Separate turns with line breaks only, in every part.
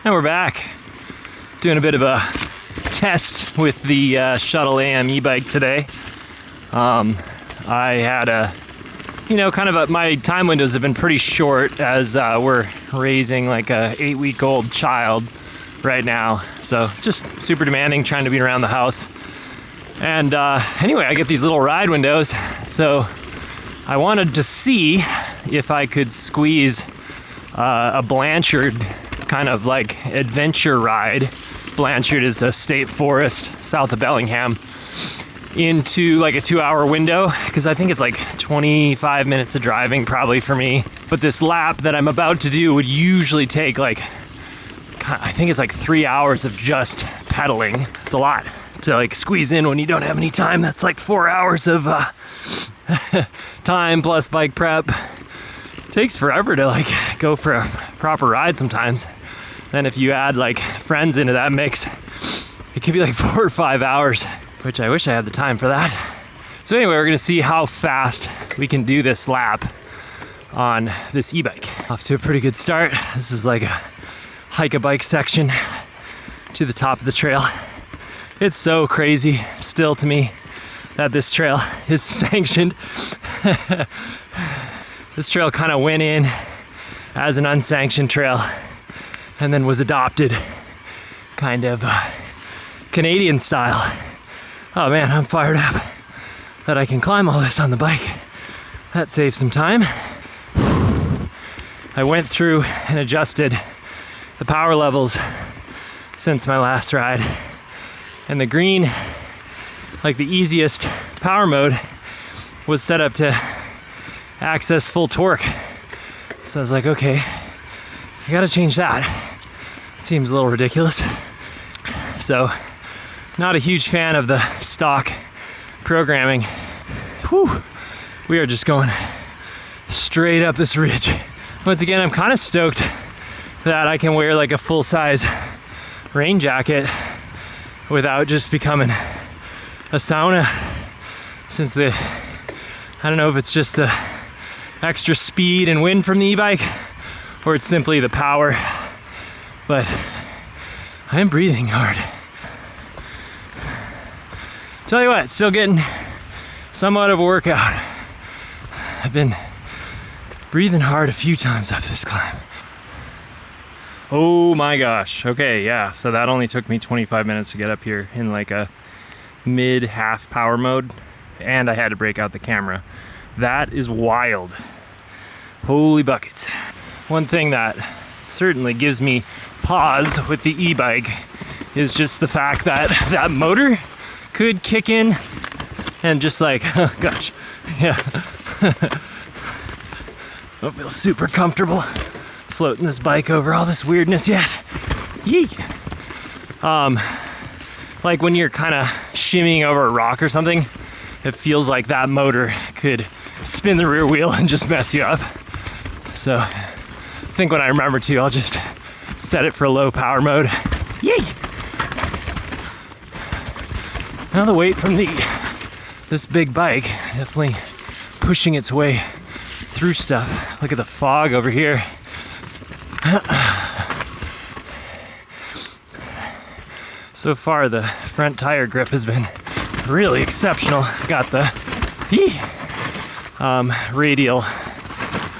And we're back, doing a bit of a test with the Shuttle AM e-bike today. I had my time windows have been pretty short as we're raising like a 8-week-old child right now. So just super demanding, trying to be around the house. And anyway, I get these little ride windows. So I wanted to see if I could squeeze a Blanchard kind of like adventure ride. Blanchard is a state forest south of Bellingham, into like a 2-hour window, because I think it's like 25 minutes of driving probably for me. But this lap that I'm about to do would usually take like, I think it's like 3 hours of just pedaling. It's a lot to like squeeze in when you don't have any time. That's like 4 hours of time plus bike prep. Takes forever to like go for a proper ride sometimes. Then if you add like friends into that mix, it could be like 4 or 5 hours, which I wish I had the time for that. So anyway, we're gonna see how fast we can do this lap on this e-bike. Off to a pretty good start. This is like a hike-a-bike section to the top of the trail. It's so crazy still to me that this trail is sanctioned. This trail kind of went in as an unsanctioned trail and then was adopted kind of Canadian style. Oh man, I'm fired up that I can climb all this on the bike. That saves some time. I went through and adjusted the power levels since my last ride. And the green, like the easiest power mode, was set up to access full torque. So I was like, okay, I gotta change that. It seems a little ridiculous. So, not a huge fan of the stock programming. Whew. We are just going straight up this ridge. Once again, I'm kind of stoked that I can wear like a full-size rain jacket without just becoming a sauna, since I don't know if it's just the extra speed and wind from the e-bike or it's simply the power, but I'm breathing hard. Tell you what, still getting somewhat of a workout. I've been breathing hard a few times up this climb. Oh my gosh. Okay, yeah. So that only took me 25 minutes to get up here in like a mid-half power mode, and I had to break out the camera. That is wild. Holy buckets. One thing that certainly gives me pause with the e-bike is just the fact that that motor could kick in and just like, oh gosh, yeah. Don't feel super comfortable floating this bike over all this weirdness yet. Yee. Like when you're kind of shimmying over a rock or something, it feels like that motor could spin the rear wheel and just mess you up. So I think when I remember to, I'll just set it for low power mode. Yay! Now the weight from this big bike definitely pushing its way through stuff. Look at the fog over here. So far the front tire grip has been really exceptional. Got the radial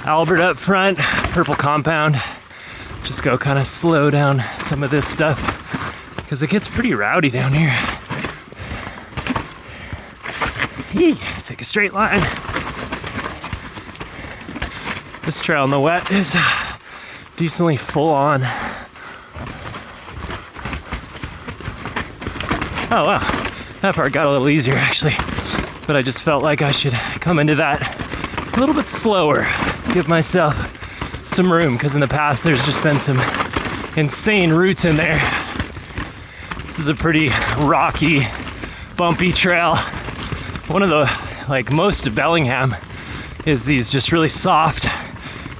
Albert up front, purple compound. Just go kind of slow down some of this stuff because it gets pretty rowdy down here. Take a straight line. This trail in the wet is decently full on. Oh wow, that part got a little easier actually, but I just felt like I should come into that a little bit slower, give myself some room, because in the past there's just been some insane routes in there. This is a pretty rocky, bumpy trail. One of the, like most of Bellingham is these just really soft,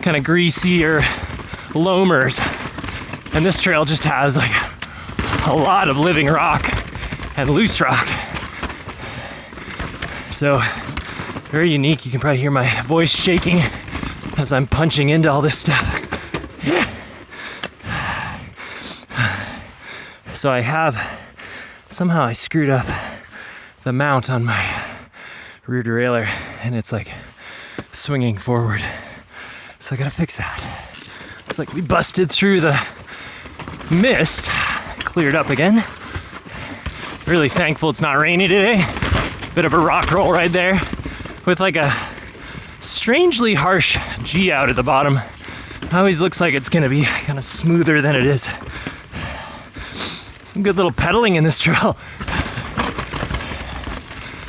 kind of greasier loamers. And this trail just has like a lot of living rock and loose rock. So very unique. You can probably hear my voice shaking as I'm punching into all this stuff. So somehow I screwed up the mount on my rear derailleur, and it's like swinging forward. So I gotta fix that. It's like we busted through the mist, cleared up again. Really thankful it's not rainy today. Bit of a rock roll right there with like a strangely harsh G out at the bottom. Always looks like it's gonna be kind of smoother than it is. Some good little pedaling in this trail.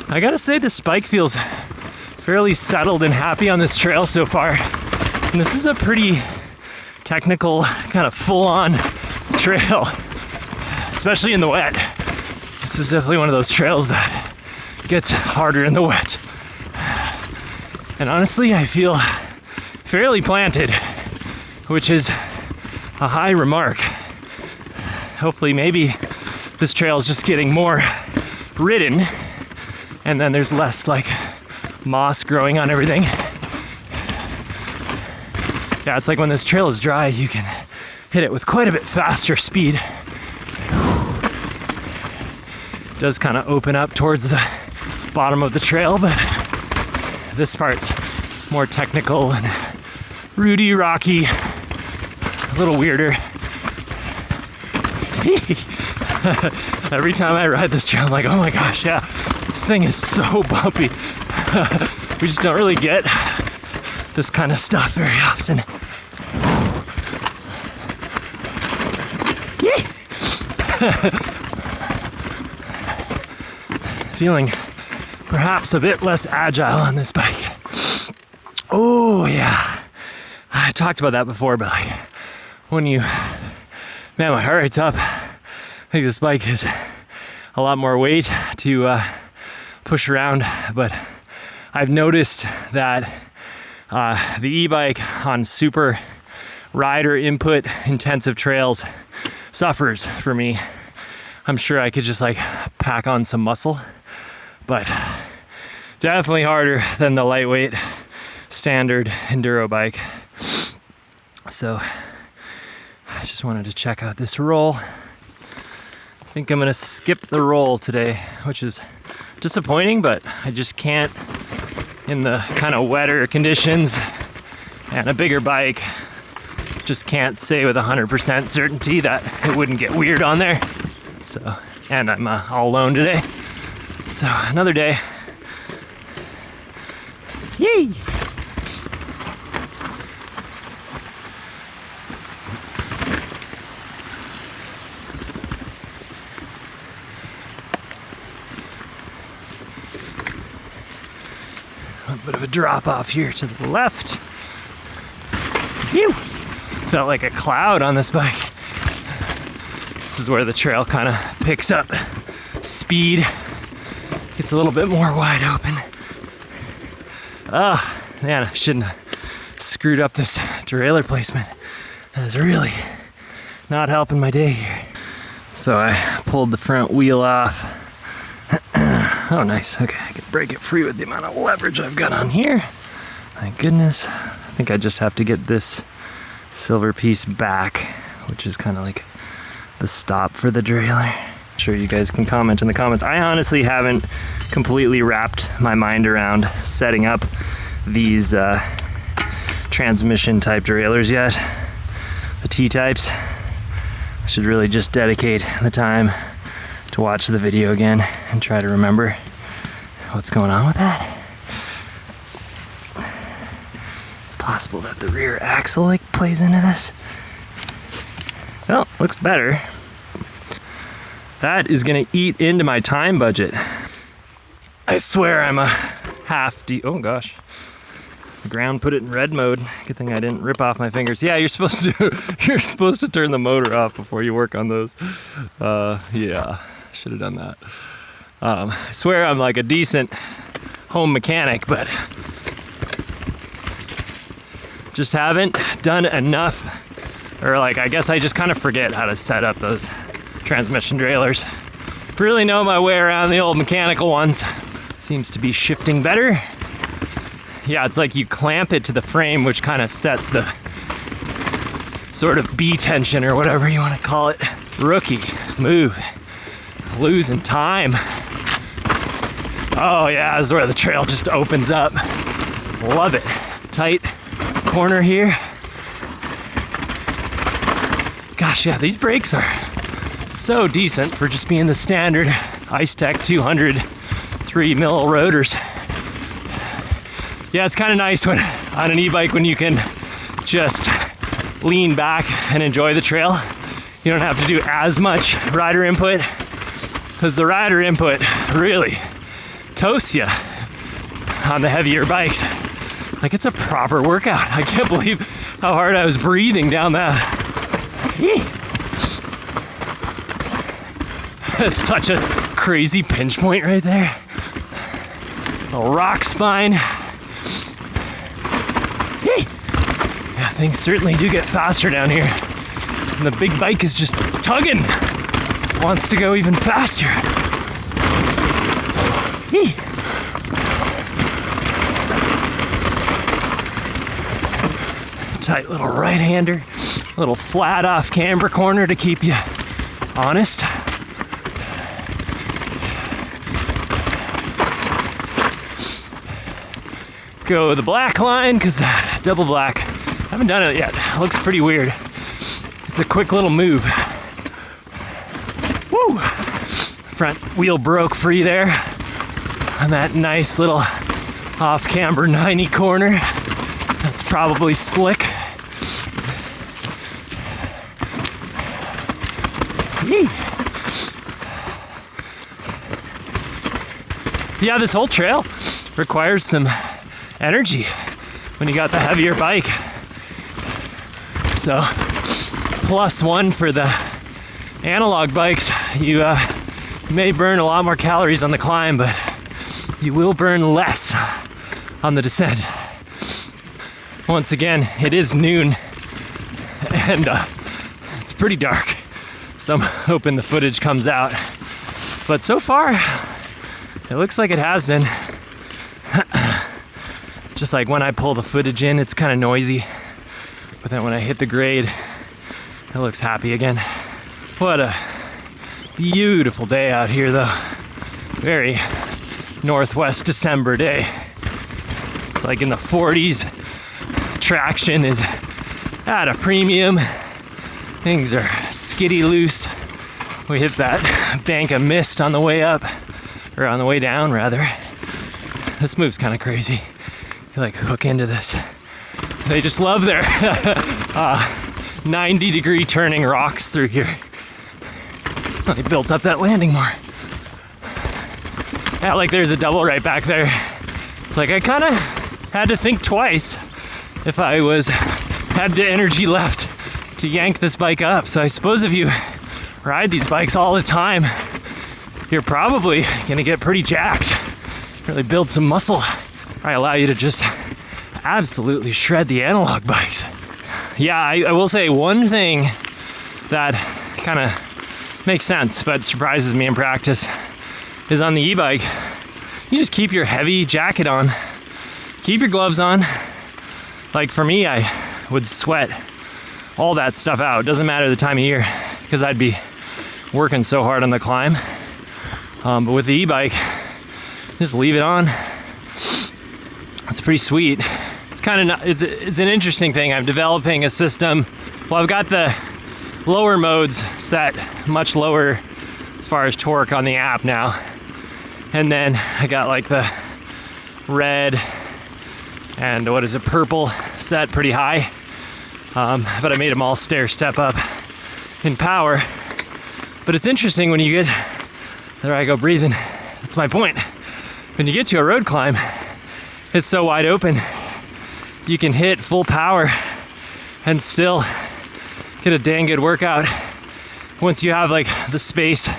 I gotta say this bike feels fairly settled and happy on this trail so far. And this is a pretty technical, kind of full-on trail, especially in the wet. This is definitely one of those trails that gets harder in the wet. And honestly, I feel fairly planted, which is a high remark. Hopefully, maybe this trail is just getting more ridden, and then there's less like moss growing on everything. Yeah, it's like when this trail is dry, you can hit it with quite a bit faster speed. It does kind of open up towards the bottom of the trail, but this part's more technical and rooty, rocky, a little weirder. Every time I ride this trail, I'm like, oh my gosh, yeah, this thing is so bumpy. We just don't really get this kind of stuff very often. Feeling perhaps a bit less agile on this bike. Oh yeah, I talked about that before, but like when man, my heart rate's up. I think this bike is a lot more weight to push around, but I've noticed that the e-bike on super rider input intensive trails suffers for me. I'm sure I could just like pack on some muscle, but definitely harder than the lightweight standard enduro bike. So I just wanted to check out this roll. I think I'm gonna skip the roll today, which is disappointing, but I just can't, in the kind of wetter conditions and a bigger bike, just can't say with 100% certainty that it wouldn't get weird on there. So, and I'm all alone today. So another day. Yay! A bit of a drop off here to the left. Phew! Felt like a cloud on this bike. This is where the trail kind of picks up speed. Gets a little bit more wide open. Oh, man, I shouldn't have screwed up this derailleur placement. That was really not helping my day here. So I pulled the front wheel off. Oh, nice. Okay, I can break it free with the amount of leverage I've got on here. Thank goodness. I think I just have to get this silver piece back, which is kind of like the stop for the derailleur. I'm sure you guys can comment in the comments. I honestly haven't completely wrapped my mind around setting up these transmission type derailleurs yet. The T-types. I should really just dedicate the time to watch the video again and try to remember what's going on with that. It's possible that the rear axle like plays into this. Well, looks better. That is gonna eat into my time budget. I swear I'm a oh gosh. The ground put it in red mode. Good thing I didn't rip off my fingers. Yeah, you're supposed to turn the motor off before you work on those. Yeah, should have done that. I swear I'm like a decent home mechanic, but just haven't done enough, or like I guess I just kind of forget how to set up those transmission derailleurs. Really know my way around the old mechanical ones. Seems to be shifting better. Yeah, it's like you clamp it to the frame, which kind of sets the sort of B tension or whatever you want to call it. Rookie move. Losing time. Oh yeah, this is where the trail just opens up. Love it. Tight corner here. Gosh, yeah, these brakes are so decent for just being the standard Ice Tech 200 3mm rotors. Yeah, it's kind of nice when on an e-bike when you can just lean back and enjoy the trail. You don't have to do as much rider input, because the rider input really toasts you on the heavier bikes. Like, it's a proper workout. I can't believe how hard I was breathing down that. That's such a crazy pinch point right there. A rock spine. Yeah, things certainly do get faster down here. And the big bike is just tugging. Wants to go even faster. Tight little right-hander. Little flat off camber corner to keep you honest. Go the black line, because that double black, I haven't done it yet. It looks pretty weird. It's a quick little move. Woo! Front wheel broke free there on that nice little off camber 90 corner. That's probably slick. Yeah, this whole trail requires some energy when you got the heavier bike. So, +1 for the analog bikes. You may burn a lot more calories on the climb, but you will burn less on the descent. Once again, it is noon, and it's pretty dark. So I'm hoping the footage comes out. But so far, it looks like it has been. Just like when I pull the footage in, it's kind of noisy. But then when I hit the grade, it looks happy again. What a beautiful day out here though. Very northwest December day. It's like in the 40s. Traction is at a premium. Things are skiddy loose. We hit that bank of mist on the way up, or on the way down rather. This move's kind of crazy. You like hook into this. They just love their 90-degree turning rocks through here. They built up that landing more. Yeah, like there's a double right back there. It's like I kind of had to think twice if I had the energy left to yank this bike up. So I suppose if you ride these bikes all the time, you're probably gonna get pretty jacked. Really build some muscle. I allow you to just absolutely shred the analog bikes. Yeah, I will say one thing that kind of makes sense but surprises me in practice is on the e-bike, you just keep your heavy jacket on, keep your gloves on. Like for me, I would sweat all that stuff out. It doesn't matter the time of year because I'd be working so hard on the climb. But with the e-bike, just leave it on. It's pretty sweet. It's kind of it's an interesting thing. I'm developing a system. Well, I've got the lower modes set much lower as far as torque on the app now, and then I got like the red and purple set pretty high. But I made them all stair step up in power. But it's interesting when you get, there I go breathing, that's my point. When you get to a road climb, it's so wide open, you can hit full power and still get a dang good workout once you have like the space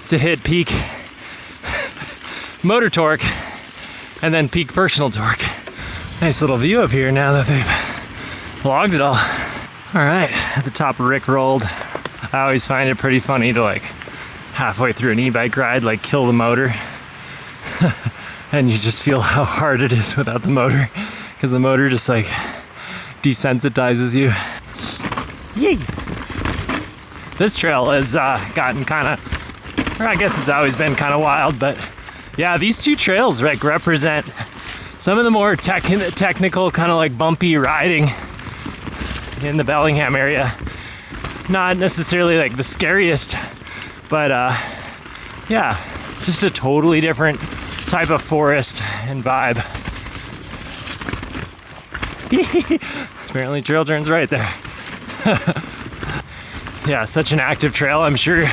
to hit peak motor torque and then peak personal torque. Nice little view up here now that they've logged it all. All right, at the top of Rick rolled. I always find it pretty funny to like halfway through an e-bike ride, like kill the motor. And you just feel how hard it is without the motor, because the motor just like desensitizes you. Yay! This trail has gotten kind of, or I guess it's always been kind of wild, but yeah, these two trails like represent some of the more technical, kind of like bumpy riding in the Bellingham area. Not necessarily like the scariest, but yeah, just a totally different type of forest and vibe. Apparently trail turns right there. Yeah, such an active trail. I'm sure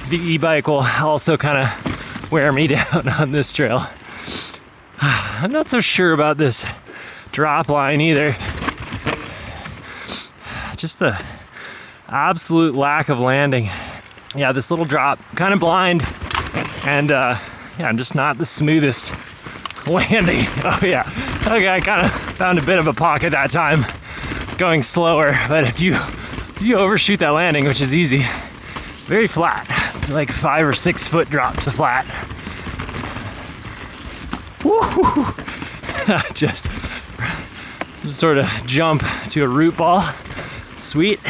the e-bike will also kind of wear me down on this trail. I'm not so sure about this drop line either. Just the absolute lack of landing. Yeah, this little drop, kind of blind, and yeah, just not the smoothest landing. Oh yeah, okay, I kind of found a bit of a pocket that time, going slower, but if you overshoot that landing, which is easy, very flat. It's like 5 or 6 foot drop to flat. Woo! Just some sort of jump to a root ball. Sweet.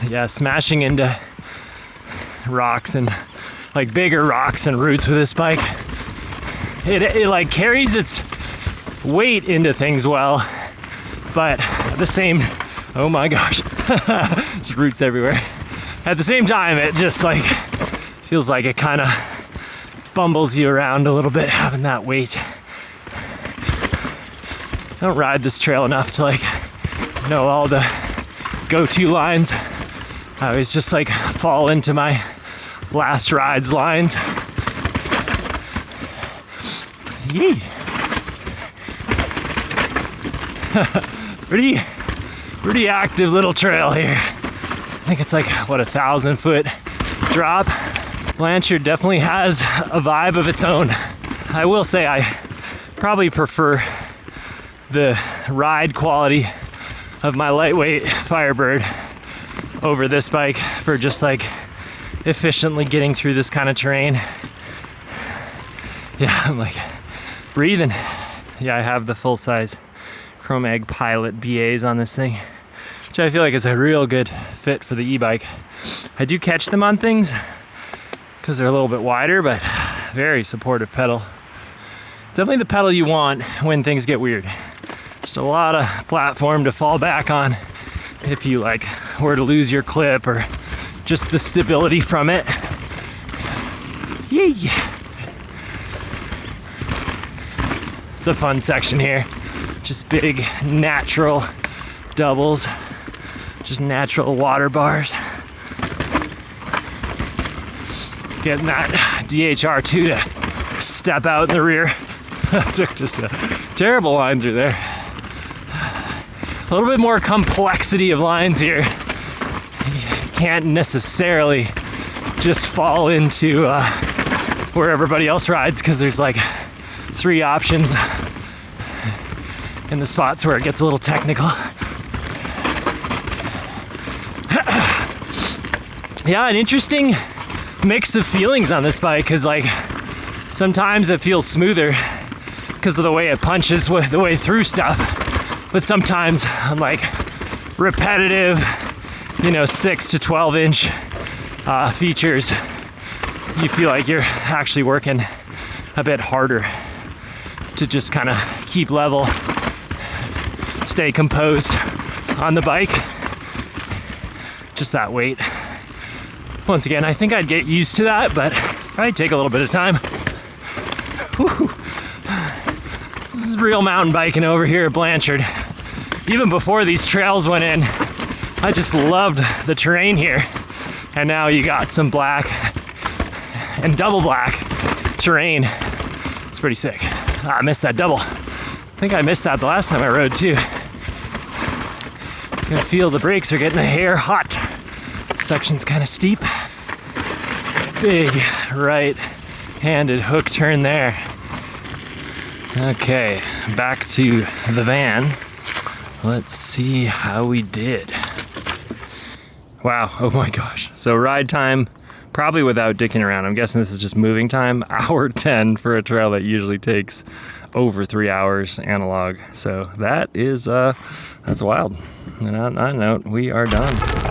Yeah, smashing into rocks and like bigger rocks and roots with this bike. It like carries its weight into things well, but at the same, oh my gosh, there's roots everywhere. At the same time, it just like feels like it kind of bumbles you around a little bit having that weight. I don't ride this trail enough to like know all the go-to lines. I always just like fall into my last ride's lines. Yee. pretty active little trail here. I think it's like, what, 1,000-foot drop. Blanchard definitely has a vibe of its own. I will say I probably prefer the ride quality of my lightweight Firebird over this bike for just like efficiently getting through this kind of terrain. Yeah, I'm like breathing. Yeah, I have the full-size Chrome Egg Pilot BAs on this thing, which I feel like is a real good fit for the e-bike. I do catch them on things because they're a little bit wider, but very supportive pedal. It's definitely the pedal you want when things get weird. Just a lot of platform to fall back on if you like were to lose your clip, or just the stability from it. Yay! It's a fun section here. Just big natural doubles, just natural water bars. Getting that DHR2 to step out in the rear. Took just a terrible lines through there. A little bit more complexity of lines here. You can't necessarily just fall into where everybody else rides, because there's like 3 options in the spots where it gets a little technical. Yeah, an interesting mix of feelings on this bike, because like sometimes it feels smoother because of the way it punches with the way through stuff. But sometimes I'm like repetitive, 6 to 12 inch features, you feel like you're actually working a bit harder to just kind of keep level, stay composed on the bike. Just that weight. Once again, I think I'd get used to that, but probably take a little bit of time. Whew. This is real mountain biking over here at Blanchard. Even before these trails went in, I just loved the terrain here. And now you got some black and double black terrain. It's pretty sick. I missed that double. I think I missed that the last time I rode too. You can feel the brakes are getting a hair hot. Section's kind of steep. Big right-handed hook turn there. Okay, back to the van. Let's see how we did. Wow, oh my gosh. So ride time, probably without dicking around, I'm guessing this is just moving time, hour 10 for a trail that usually takes over 3 hours analog. So that is That's wild. And on that note, we are done.